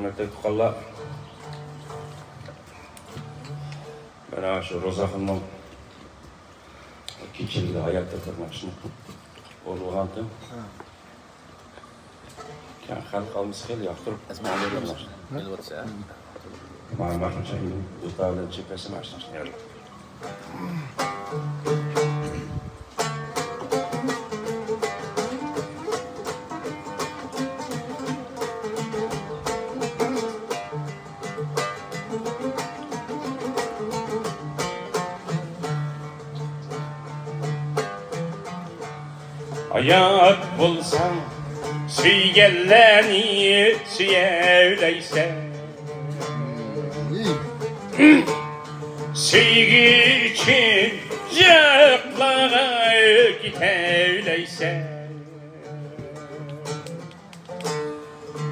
hürmetli tukallar. Ben şu Roza Hanım'ın keçildi hayatta durmak için olğandım. Kan halk almış hel yaxtırıp esma'larlar. Ma çayın ustaların çepesi maşın yani. Hayat bulsam suygellerini suyevleyse Sevgi için yaklara gitevleyse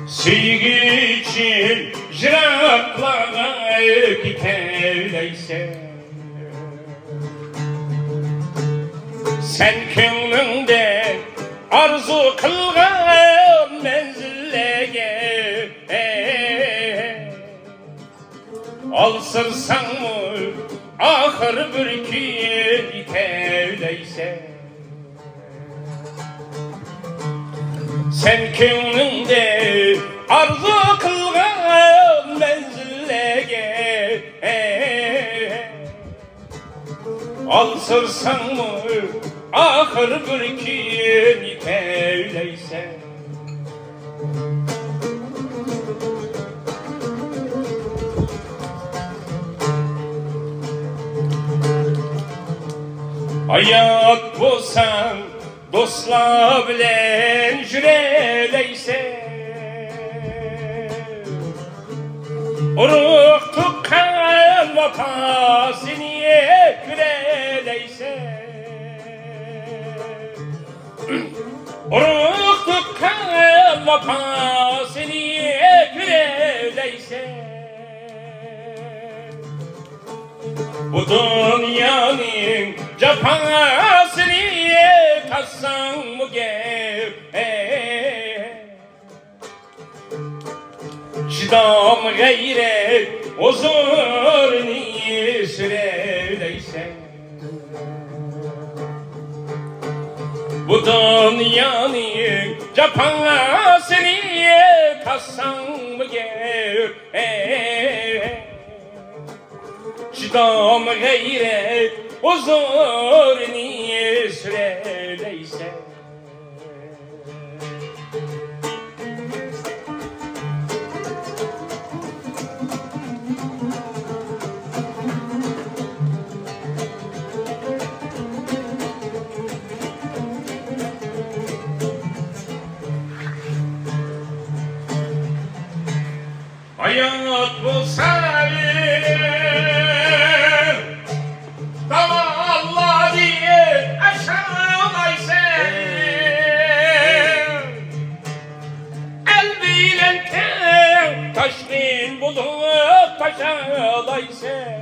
Sevgi için yaklara gitevleyse Sen könlünde arzu kılgan menzillege Alsırsan mı ahır bir ki itevleyse Sen könlünde arzu kılgan menzillege Alsırsan mı ahır bir ki itevleyse Hayat bulsan dostlar bilen jüreleyse Uruk tukkan vefasını güreleyse Uruk tukkan vefasını güreleyse Bu dünyanın cefasını tassan mı gel Şidam gayret huzurunu süreleysen Bu dünyanın cefasını tassan mı gel Şidam gayret huzurunu süreleyse Hayat bu sevir Dağlar diye aşağıdaysa El bilen taşkın bulup taşağıdaysa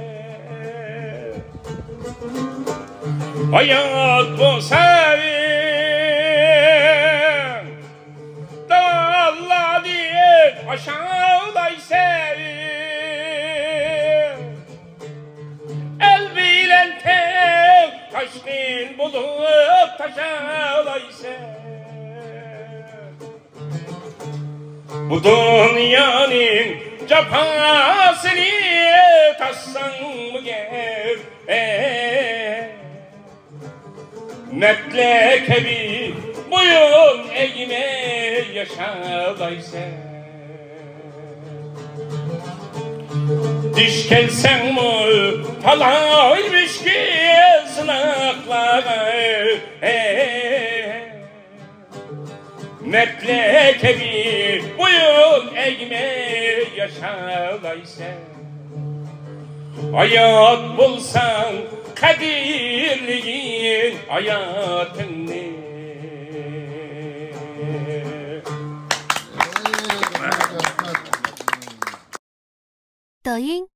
Hayat bu sevir Dağlar diye aşağıdaysa El bilen taşkın bulup taşağıdaysa Bu dünyanın cefasını tassan mı gel Metlekebi boyun eğme yaşadaysa Diş kelsen mi talaymış ki sınaklara Metlekebi boyun eğme yaşadaysa Hayat bulsan kadirliğin hayatını抖音